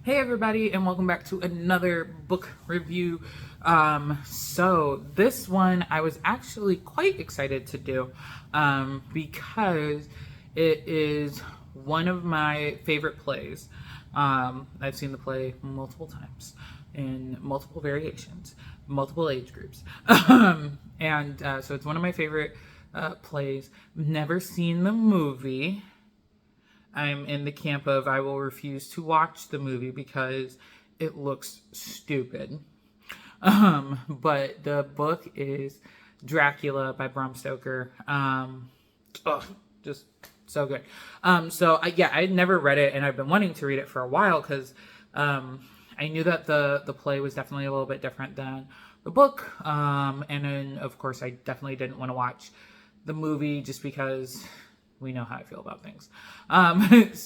Hey everybody, and welcome back to another book review. So this one I was actually quite excited to do because it is one of my favorite plays. I've seen the play multiple times in multiple variations, multiple age groups. So it's one of my favorite plays. Never seen the movie. I'm in the camp of I will refuse to watch the movie because it looks stupid. But the book is Dracula by Bram Stoker. Just so good. I had never read it, and I've been wanting to read it for a while because I knew that the play was definitely a little bit different than the book. And then, of course, I definitely didn't want to watch the movie just because we know how I feel about things. But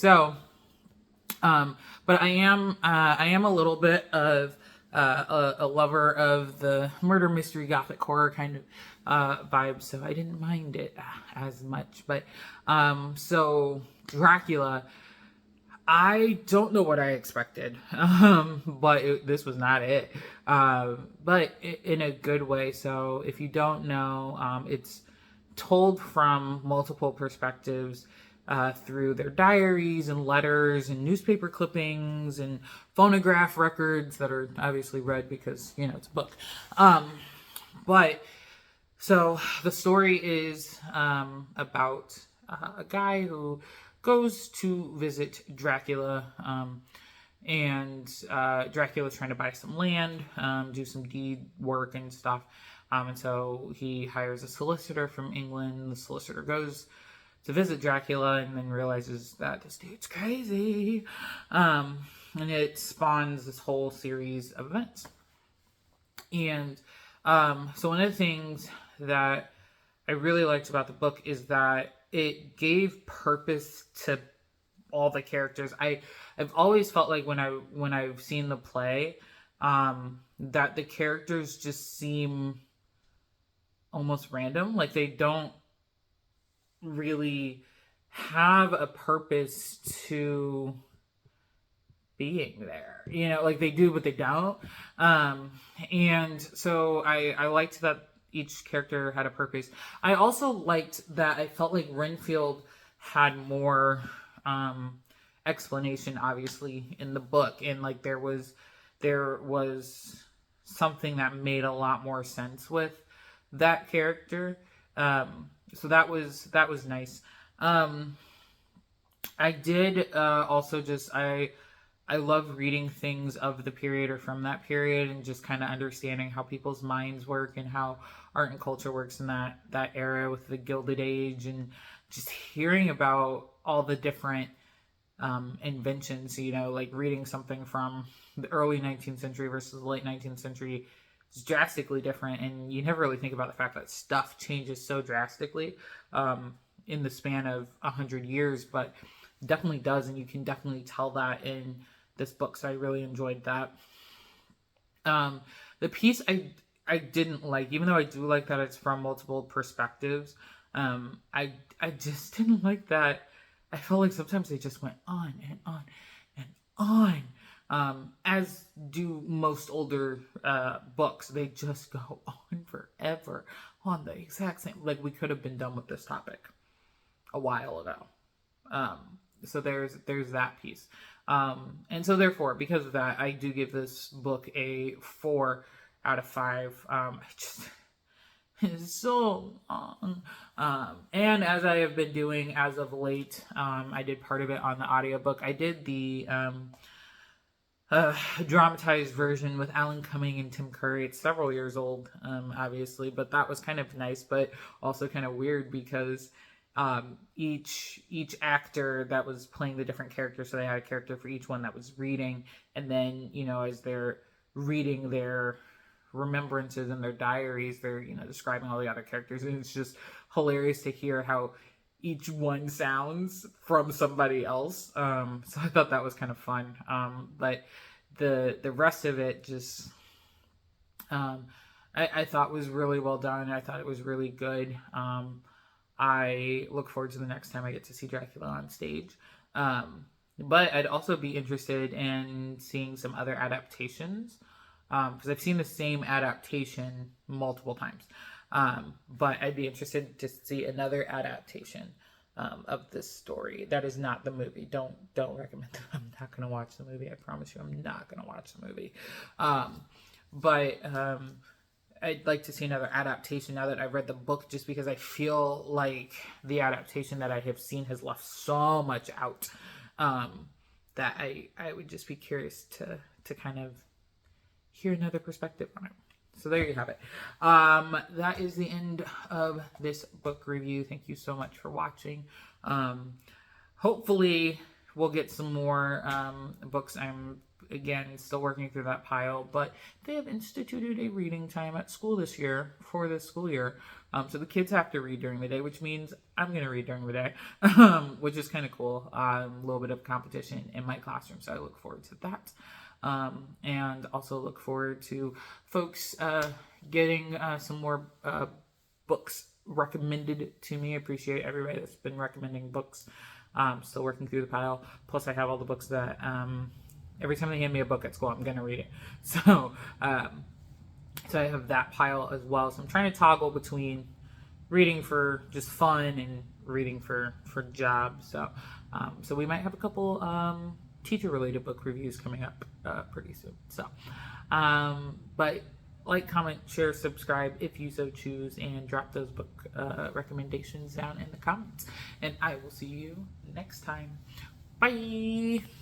I am a little bit of a lover of the murder mystery gothic horror kind of vibe, so I didn't mind it as much. But so Dracula, I don't know what I expected, but this was not it. But in a good way. So if you don't know, it's told from multiple perspectives through their diaries and letters and newspaper clippings and phonograph records that are obviously read because, it's a book. But so the story is about a guy who goes to visit Dracula, and Dracula's trying to buy some land, do some deed work and stuff. And so he hires a solicitor from England. The solicitor goes to visit Dracula and then realizes that this dude's crazy. And it spawns this whole series of events. And so one of the things that I really liked about the book is that it gave purpose to all the characters. I've always felt like when I've seen the play, that the characters just seem almost random. Like they don't really have a purpose to being there. Like they do, but they don't. And so I liked that each character had a purpose. I also liked that I felt like Renfield had more explanation, obviously, in the book. And like there was something that made a lot more sense with that character. So that was nice. I did also I love reading things of the period or from that period and just kind of understanding how people's minds work and how art and culture works in that era with the Gilded Age, and just hearing about all the different inventions, like reading something from the early 19th century versus the late 19th century is drastically different, and you never really think about the fact that stuff changes so drastically in the span of 100 years, but it definitely does, and you can definitely tell that in this book, so I really enjoyed that. The piece I didn't like, even though I do like that it's from multiple perspectives, I just didn't like that. I felt like sometimes they just went on and on and on. As do most older books. They just go on forever on the exact same. Like, we could have been done with this topic a while ago. So there's that piece. And so therefore, because of that, I do give this book a 4 out of 5. It's so long. And as I have been doing as of late, I did part of it on the audiobook. I did the dramatized version with Alan Cumming and Tim Curry. It's several years old, obviously, but that was kind of nice, but also kind of weird because each actor that was playing the different characters, so they had a character for each one that was reading, and then as they're reading their remembrances and their diaries, they're describing all the other characters, and it's just hilarious to hear how each one sounds from somebody else. So I thought that was kind of fun. But the rest of it just I thought was really well done. I thought it was really good. I look forward to the next time I get to see Dracula on stage. But I'd also be interested in seeing some other adaptations, because I've seen the same adaptation multiple times. But I'd be interested to see another adaptation of this story. That is not the movie. Don't recommend that. I'm not going to watch the movie. I promise you, I'm not going to watch the movie. But I'd like to see another adaptation now that I've read the book, just because I feel like the adaptation that I have seen has left so much out, that I would just be curious to kind of hear another perspective on it. So there you have it. That is the end of this book review. Thank you so much for watching. Hopefully we'll get some more books. I'm, again, still working through that pile, but they have instituted a reading time at school this year for this school year. So the kids have to read during the day, which means I'm going to read during the day, which is kind of cool. A little bit of competition in my classroom, so I look forward to that. And also look forward to folks getting some more books recommended to me. I appreciate everybody that's been recommending books. Still working through the pile. Plus, I have all the books that every time they hand me a book at school, I'm going to read it. So I have that pile as well. So I'm trying to toggle between reading for just fun and reading for jobs. So we might have a couple teacher-related book reviews coming up pretty soon. So, but like, comment, share, subscribe if you so choose, and drop those book recommendations down in the comments. And I will see you next time. Bye!